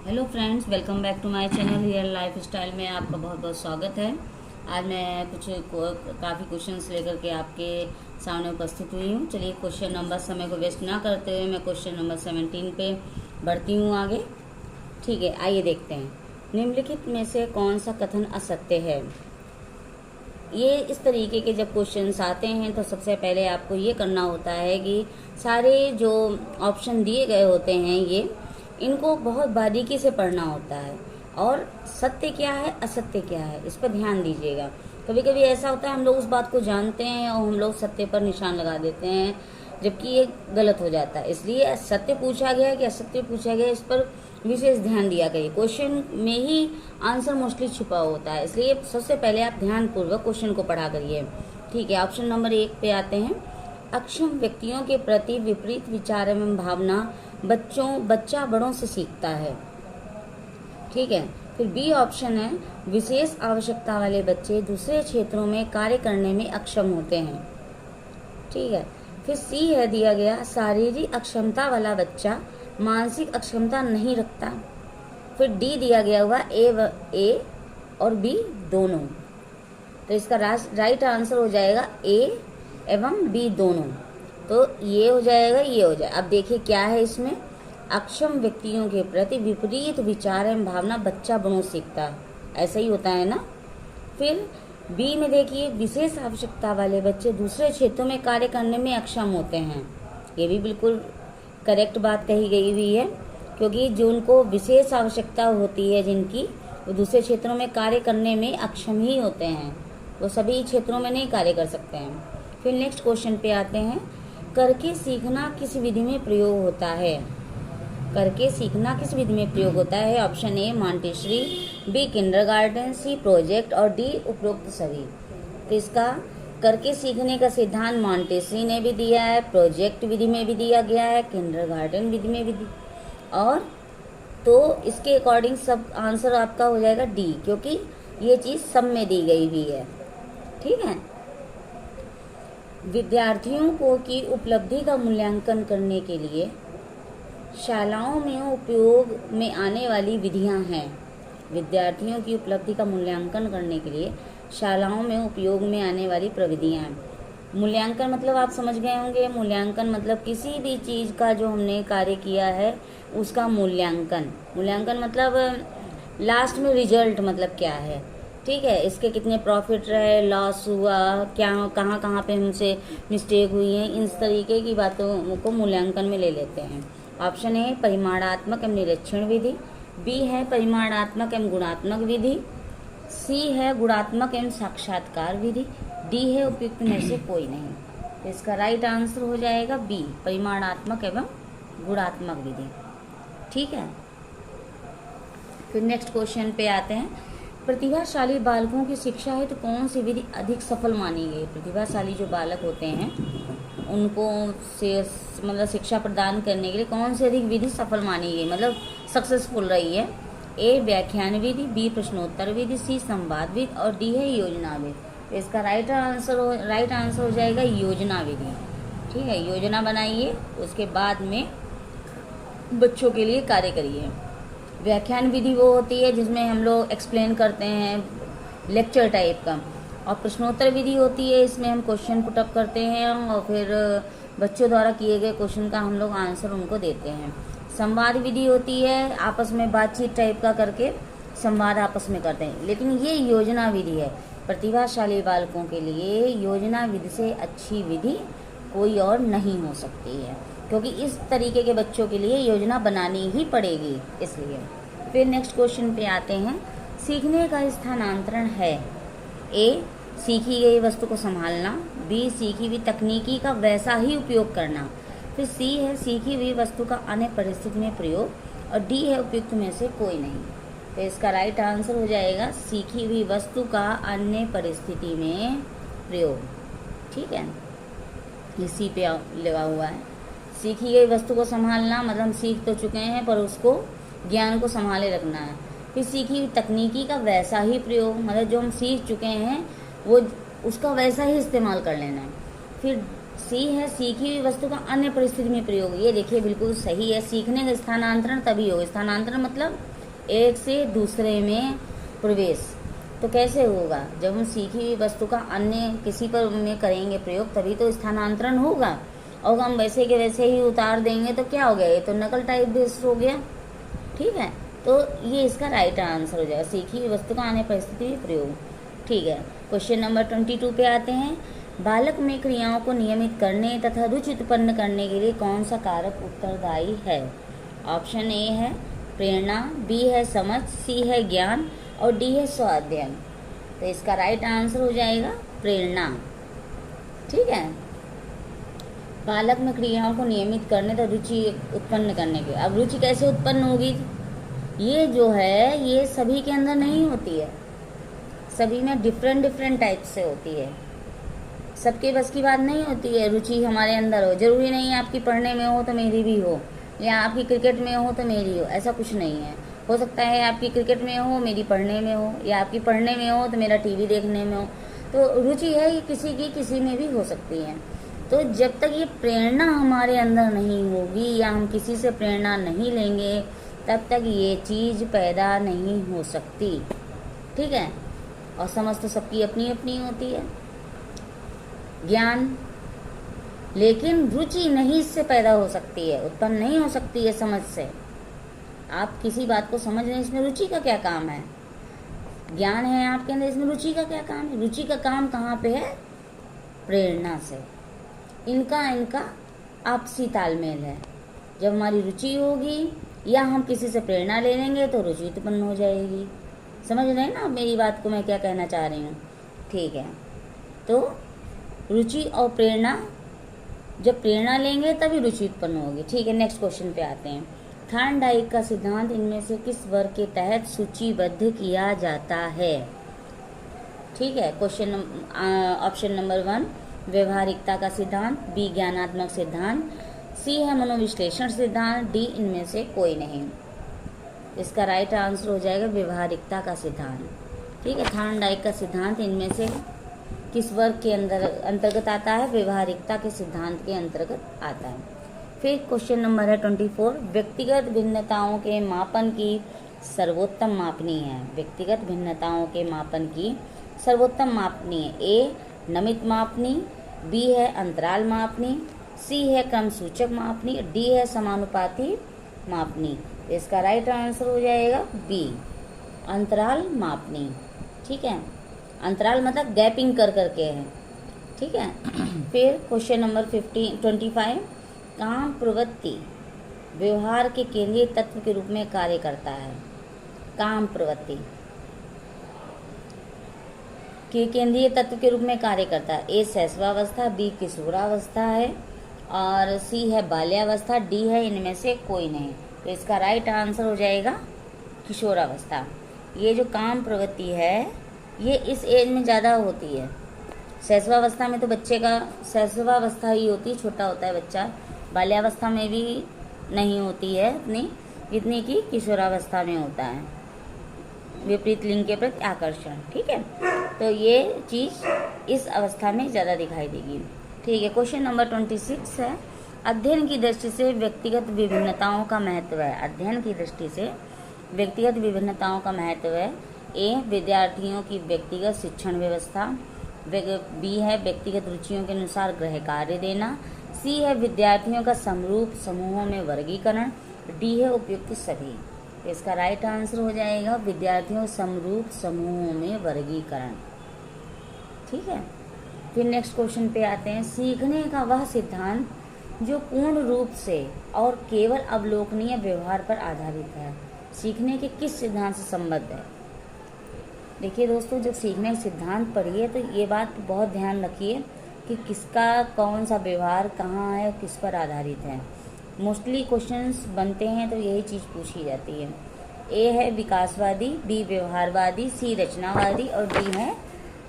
Hello friends, welcome back to my channel real life style में आपका बहुत बहुत स्वागत है। आज मैं काफ़ी क्वेश्चंस लेकर के आपके सामने उपस्थित हुई हूँ। चलिए क्वेश्चन नंबर समय को वेस्ट ना करते हुए मैं क्वेश्चन नंबर 17 पे बढ़ती हूँ आगे। ठीक है, आइए देखते हैं। निम्नलिखित में से कौन सा कथन असत्य है। ये इस तरीके के जब क्वेश्चंस आते हैं तो सबसे पहले आपको ये करना होता है कि सारे जो ऑप्शन दिए गए होते हैं इनको बहुत बारीकी से पढ़ना होता है और सत्य क्या है असत्य क्या है इस पर ध्यान दीजिएगा। कभी कभी ऐसा होता है हम लोग उस बात को जानते हैं और हम लोग सत्य पर निशान लगा देते हैं, जबकि ये गलत हो जाता है। इसलिए सत्य पूछा गया है कि असत्य पूछा गया है, इस पर विशेष ध्यान दिया करिए। क्वेश्चन में ही आंसर मोस्टली छुपा होता है, इसलिए सबसे पहले आप ध्यानपूर्वक क्वेश्चन को पढ़ा करिए। ठीक है, ऑप्शन नंबर 1 पे आते हैं। अक्षम व्यक्तियों के प्रति विपरीत विचार एवं भावना बच्चा बड़ों से सीखता है। ठीक है, फिर बी ऑप्शन है, विशेष आवश्यकता वाले बच्चे दूसरे क्षेत्रों में कार्य करने में अक्षम होते हैं। ठीक है, फिर सी है दिया गया, शारीरिक अक्षमता वाला बच्चा मानसिक अक्षमता नहीं रखता। फिर डी दिया गया हुआ ए और बी दोनों। तो इसका राइट आंसर हो जाएगा ए एवं बी दोनों। तो ये हो जाएगा, ये हो जाए। अब देखिए क्या है इसमें, अक्षम व्यक्तियों के प्रति विपरीत विचार एवं भावना बच्चा बड़ों सीखता, ऐसा ही होता है ना। फिर बी में देखिए, विशेष आवश्यकता वाले बच्चे दूसरे क्षेत्रों में कार्य करने में अक्षम होते हैं। ये भी बिल्कुल करेक्ट बात कही गई हुई है, क्योंकि जो उनको विशेष आवश्यकता होती है जिनकी, वो दूसरे क्षेत्रों में कार्य करने में अक्षम ही होते हैं, वो सभी क्षेत्रों में नहीं कार्य कर सकते हैं। फिर नेक्स्ट क्वेश्चन पे आते हैं, करके सीखना किस विधि में प्रयोग होता है। करके सीखना किस विधि में प्रयोग होता है। Option A Montessori, B kindergarten, C project और डी उपरोक्त सभी। तो इसका करके सीखने का सिद्धांत मॉन्टेसरी ने भी दिया है, प्रोजेक्ट विधि में भी दिया गया है, किंडरगार्टन विधि में भी और तो इसके अकॉर्डिंग सब आंसर आपका हो जाएगा डी, क्योंकि ये चीज़ सब में दी गई हुई है। ठीक है, विद्यार्थियों को की उपलब्धि का मूल्यांकन करने के लिए शालाओं में उपयोग में आने वाली विधियां हैं। विद्यार्थियों की उपलब्धि का मूल्यांकन करने के लिए शालाओं में उपयोग में आने वाली प्रविधियां हैं। मूल्यांकन मतलब आप समझ गए होंगे, मूल्यांकन मतलब किसी भी चीज़ का जो हमने कार्य किया है उसका मूल्यांकन। मूल्यांकन मतलब लास्ट में रिजल्ट मतलब क्या है। ठीक है, इसके कितने प्रॉफिट रहे, लॉस हुआ, क्या कहाँ कहाँ पे हमसे मिस्टेक हुई है, इस तरीके की बातों को मूल्यांकन में ले लेते हैं। ऑप्शन ए परिमाणात्मक एवं निरीक्षण विधि, बी है परिमाणात्मक एवं गुणात्मक विधि, सी है गुणात्मक एवं साक्षात्कार विधि, डी है उपयुक्त में से कोई नहीं। तो इसका राइट आंसर हो जाएगा बी, परिमाणात्मक एवं गुणात्मक विधि। ठीक है, फिर नेक्स्ट क्वेश्चन पे आते हैं। प्रतिभाशाली बालकों की शिक्षा हेतु कौन सी विधि अधिक सफल मानी गई। प्रतिभाशाली जो बालक होते हैं उनको मतलब शिक्षा प्रदान करने के लिए कौन सी अधिक विधि सफल मानी गई, मतलब सक्सेसफुल रही है। ए व्याख्यान विधि, बी प्रश्नोत्तर विधि, सी संवाद विधि और डी है योजना विधि। तो इसका राइट आंसर हो जाएगा योजना विधि। ठीक है, योजना बनाइए, उसके बाद में बच्चों के लिए कार्य करिए। व्याख्यान विधि वो होती है जिसमें हम लोग एक्सप्लेन करते हैं, लेक्चर टाइप का, और प्रश्नोत्तर विधि होती है इसमें हम क्वेश्चन पुटअप करते हैं और फिर बच्चों द्वारा किए गए क्वेश्चन का हम लोग आंसर उनको देते हैं। संवाद विधि होती है आपस में बातचीत टाइप का करके संवाद आपस में करते हैं, लेकिन ये योजना विधि है। प्रतिभाशाली बालकों के लिए योजना विधि से अच्छी विधि कोई और नहीं हो सकती है, क्योंकि इस तरीके के बच्चों के लिए योजना बनानी ही पड़ेगी इसलिए। फिर नेक्स्ट क्वेश्चन पे आते हैं, सीखने का स्थानांतरण है। ए सीखी गई वस्तु को संभालना, बी सीखी हुई तकनीकी का वैसा ही उपयोग करना, फिर सी है सीखी हुई वस्तु का अन्य परिस्थिति में प्रयोग और डी है उपयुक्त में से कोई नहीं। तो इसका राइट आंसर हो जाएगा सीखी हुई वस्तु का अन्य परिस्थिति में प्रयोग। ठीक है, ये सी पे लगा हुआ है। सीखी गई वस्तु को संभालना मतलब हम सीख तो चुके हैं पर उसको ज्ञान को संभाले रखना है। फिर सीखी हुई तकनीकी का वैसा ही प्रयोग, मतलब जो हम सीख चुके हैं वो उसका वैसा ही इस्तेमाल कर लेना है। फिर सी है सीखी हुई वस्तु का अन्य परिस्थिति में प्रयोग। ये देखिए बिल्कुल सही है, सीखने का स्थानांतरण तभी होगा। स्थानांतरण मतलब एक से दूसरे में प्रवेश। तो कैसे होगा? जब हम सीखी हुई वस्तु का अन्य किसी पर में करेंगे प्रयोग, तभी तो स्थानांतरण होगा। और हम वैसे के वैसे ही उतार देंगे तो क्या हो गया? ये तो नकल टाइप बेस्ड हो गया। ठीक है, तो ये इसका राइट आंसर हो जाएगा, सीखी हुई वस्तु का अन्य परिस्थिति में प्रयोग। ठीक है, क्वेश्चन नंबर 22 पे आते हैं। बालक में क्रियाओं को नियमित करने तथा रुचि उत्पन्न करने के लिए कौन सा कारक उत्तरदायी है? ऑप्शन ए है प्रेरणा, बी है समझ, सी है ज्ञान और डी है स्वाध्ययन। तो इसका राइट आंसर हो जाएगा प्रेरणा। ठीक है, बालक में क्रियाओं को नियमित करने तथा रुचि उत्पन्न करने के। अब रुचि कैसे उत्पन्न होगी? ये जो है ये सभी के अंदर नहीं होती है, सभी में डिफरेंट टाइप से होती है। सबके बस की बात नहीं होती है रुचि हमारे अंदर हो। जरूरी नहीं है आपकी पढ़ने में हो तो मेरी भी हो, या आपकी क्रिकेट में हो तो मेरी हो, ऐसा कुछ नहीं है। हो सकता है आपकी क्रिकेट में हो मेरी पढ़ने में हो, या आपकी पढ़ने में हो तो मेरा टीवी देखने में हो। तो रुचि है ये किसी की किसी में भी हो सकती है। तो जब तक ये प्रेरणा हमारे अंदर नहीं होगी या हम किसी से प्रेरणा नहीं लेंगे, तब तक ये चीज़ पैदा नहीं हो सकती। ठीक है, और समझ तो सबकी अपनी अपनी होती है, ज्ञान, लेकिन रुचि नहीं इससे पैदा हो सकती है, उत्पन्न नहीं हो सकती है समझ से। आप किसी बात को समझ रहे हैं, इसमें रुचि का क्या काम है? ज्ञान है आपके अंदर, इसमें रुचि का क्या काम है? रुचि का काम कहाँ पे है? प्रेरणा से। इनका आपसी तालमेल है। जब हमारी रुचि होगी या हम किसी से प्रेरणा ले लेंगे तो रुचि उत्पन्न हो जाएगी। समझ रहे हैं ना मेरी बात को, मैं क्या कहना चाह रही हूँ? ठीक है, तो रुचि और प्रेरणा, जब प्रेरणा लेंगे तभी रुचि उत्पन्न होगी। ठीक है, नेक्स्ट क्वेश्चन पे आते हैं। थॉर्नडाइक का सिद्धांत इनमें से किस वर्ग के तहत सूचीबद्ध किया जाता है? ठीक है, क्वेश्चन ऑप्शन नंबर 1 व्यवहारिकता का सिद्धांत, बी ज्ञानात्मक सिद्धांत, सी है मनोविश्लेषण सिद्धांत, डी इनमें से कोई नहीं। इसका राइट आंसर हो जाएगा व्यवहारिकता का सिद्धांत। ठीक है, थॉर्नडाइक का सिद्धांत इनमें से किस वर्ग के अंतर्गत आता है? व्यवहारिकता के सिद्धांत के अंतर्गत आता है। फिर क्वेश्चन नंबर है 24, व्यक्तिगत भिन्नताओं के मापन की सर्वोत्तम मापनी है। व्यक्तिगत भिन्नताओं के मापन की सर्वोत्तम मापनी है। ए नमित मापनी, बी है अंतराल मापनी, सी है क्रम सूचक मापनी, डी है समानुपाती मापनी। इसका राइट आंसर हो जाएगा बी अंतराल मापनी। ठीक है, अंतराल मतलब गैपिंग कर करके है। ठीक है, फिर क्वेश्चन नंबर 25, काम प्रवृत्ति व्यवहार के केंद्रीय तत्व के रूप में कार्य करता है। काम प्रवृत्ति के केंद्रीय तत्व के रूप में कार्य करता है। ए शैशवावस्था, बी किशोरावस्था है और सी है बाल्यावस्था, डी है इनमें से कोई नहीं। तो इसका राइट आंसर हो जाएगा किशोरावस्था। ये जो काम प्रवृत्ति है ये इस एज में ज़्यादा होती है। शैशवावस्था में तो बच्चे का शैशवावस्था ही होती है, छोटा होता है बच्चा। बाल्यावस्था में भी नहीं होती है इतनी जितनी कि किशोरावस्था में होता है, विपरीत लिंग के प्रति आकर्षण। ठीक है, तो ये चीज़ इस अवस्था में ज़्यादा दिखाई देगी। ठीक है, क्वेश्चन नंबर 26 है, अध्ययन की दृष्टि से व्यक्तिगत विभिन्नताओं का महत्व है। अध्ययन की दृष्टि से व्यक्तिगत विभिन्नताओं का महत्व है। ए विद्यार्थियों की व्यक्तिगत शिक्षण व्यवस्था, बी है व्यक्तिगत रुचियों के अनुसार गृह कार्य देना, सी है विद्यार्थियों का समरूप समूहों में वर्गीकरण, डी है उपयुक्त सभी। इसका राइट आंसर हो जाएगा विद्यार्थियों समरूप समूहों में वर्गीकरण। ठीक है, फिर नेक्स्ट क्वेश्चन पे आते हैं। सीखने का वह सिद्धांत जो पूर्ण रूप से और केवल अवलोकनीय व्यवहार पर आधारित है, सीखने के किस सिद्धांत से संबद्ध है? देखिए दोस्तों, जब सीखने का सिद्धांत पढ़िए तो ये बात बहुत ध्यान रखिए कि किसका कौन सा व्यवहार कहाँ है और किस पर आधारित है। मोस्टली क्वेश्चंस बनते हैं तो यही चीज़ पूछी जाती है। ए है विकासवादी, बी व्यवहारवादी, सी रचनावादी और डी है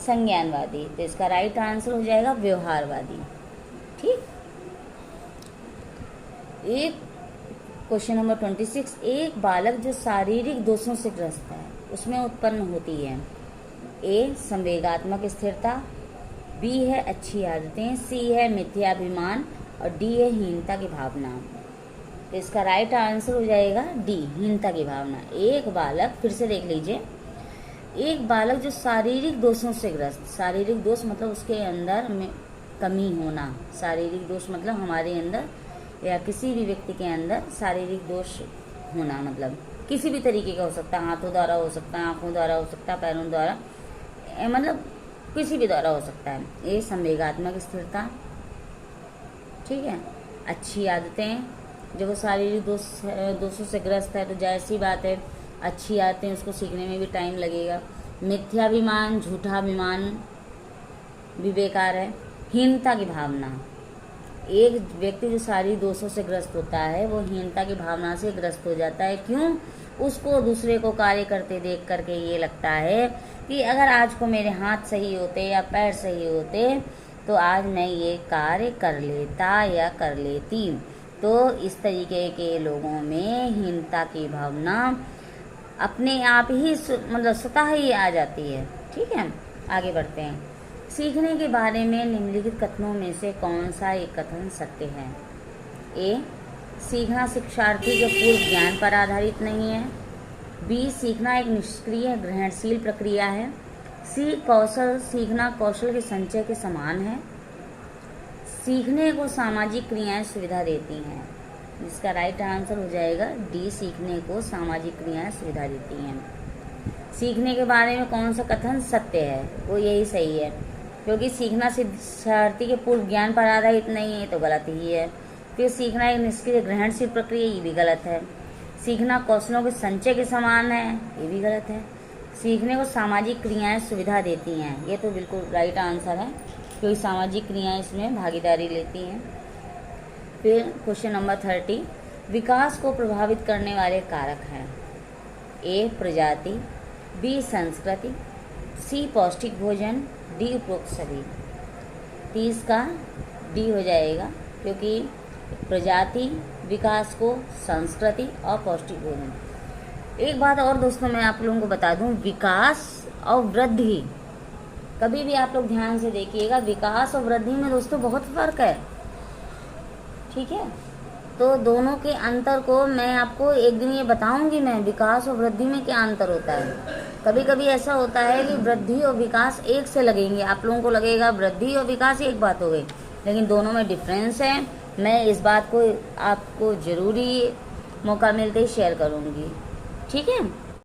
संज्ञानवादी। तो इसका राइट आंसर हो जाएगा व्यवहारवादी। ठीक, एक क्वेश्चन नंबर 26, एक बालक जो शारीरिक दोषों से ग्रस्त है उसमें उत्पन्न होती है। ए संवेगात्मक स्थिरता, बी है अच्छी आदतें, सी है मिथ्याभिमान और डी है हीनता की भावना। तो इसका राइट आंसर हो जाएगा डी, हीनता की भावना। एक बालक, फिर से देख लीजिए, एक बालक जो शारीरिक दोषों से ग्रस्त, शारीरिक दोष मतलब उसके अंदर में कमी होना, शारीरिक दोष मतलब हमारे अंदर या किसी भी व्यक्ति के अंदर शारीरिक दोष होना, मतलब किसी भी तरीके का हो सकता है, हाथों द्वारा हो सकता है, आंखों द्वारा हो सकता है, पैरों द्वारा, मतलब किसी भी द्वारा हो सकता है। ये संवेगात्मक स्थिरता, ठीक है। अच्छी आदतें, जब वो शारीरिक दोषों से ग्रस्त है तो जाहिर सी बात है अच्छी आदतें उसको सीखने में भी टाइम लगेगा। मिथ्याभिमान, झूठाभिमान भी बेकार है। हीनता की भावना, एक व्यक्ति जो शारीरिक दोषों से ग्रस्त होता है वो हीनता की भावना से ग्रस्त हो जाता है। क्यों? उसको दूसरे को कार्य करते देख करके ये लगता है कि अगर आज को मेरे हाथ सही होते या पैर सही होते तो आज मैं ये कार्य कर लेता या कर लेती। तो इस तरीके के लोगों में हीनता की भावना अपने आप ही मतलब स्वतः ही आ जाती है। ठीक है, आगे बढ़ते हैं। सीखने के बारे में निम्नलिखित कथनों में से कौन सा एक कथन सत्य है? ए, सीखना शिक्षार्थी के पूर्व ज्ञान पर आधारित नहीं है। बी, सीखना एक निष्क्रिय ग्रहणशील प्रक्रिया है। सी, सीखना कौशल के संचय के समान है। सीखने को सामाजिक क्रियाएं सुविधा देती हैं। जिसका राइट आंसर हो जाएगा डी, सीखने को सामाजिक क्रियाएं सुविधा देती हैं। सीखने के बारे में कौन सा कथन सत्य है? वो यही सही है, क्योंकि सीखना शिक्षार्थी के पूर्व ज्ञान पर आधारित नहीं है तो गलत ही है। फिर सीखना एक निष्क्रिय ग्रहणशील प्रक्रिया, ये भी गलत है। सीखना कौशलों के संचय के समान है, ये भी गलत है। सीखने को सामाजिक क्रियाएं सुविधा देती हैं, ये तो बिल्कुल राइट आंसर है, क्योंकि सामाजिक क्रियाएं इसमें भागीदारी लेती हैं। फिर क्वेश्चन नंबर 30, विकास को प्रभावित करने वाले कारक हैं। ए, प्रजाति। बी, संस्कृति। सी, पौष्टिक भोजन। डी, उपरोक्त सभी। 30 का डी हो जाएगा, क्योंकि प्रजाति, विकास को, संस्कृति और पौष्टिक भोजन। एक बात और दोस्तों मैं आप लोगों को बता दूं, विकास और वृद्धि, कभी भी आप लोग ध्यान से देखिएगा, विकास और वृद्धि में दोस्तों बहुत फर्क है। ठीक है, तो दोनों के अंतर को मैं आपको एक दिन ये बताऊंगी, मैं विकास और वृद्धि में क्या अंतर होता है। कभी कभी ऐसा होता है कि वृद्धि और विकास एक से लगेंगे, आप लोगों को लगेगा वृद्धि और विकास एक बात हो गई, लेकिन दोनों में डिफरेंस है। मैं इस बात को आपको जरूरी मौका मिलते ही शेयर करूंगी। ठीक है।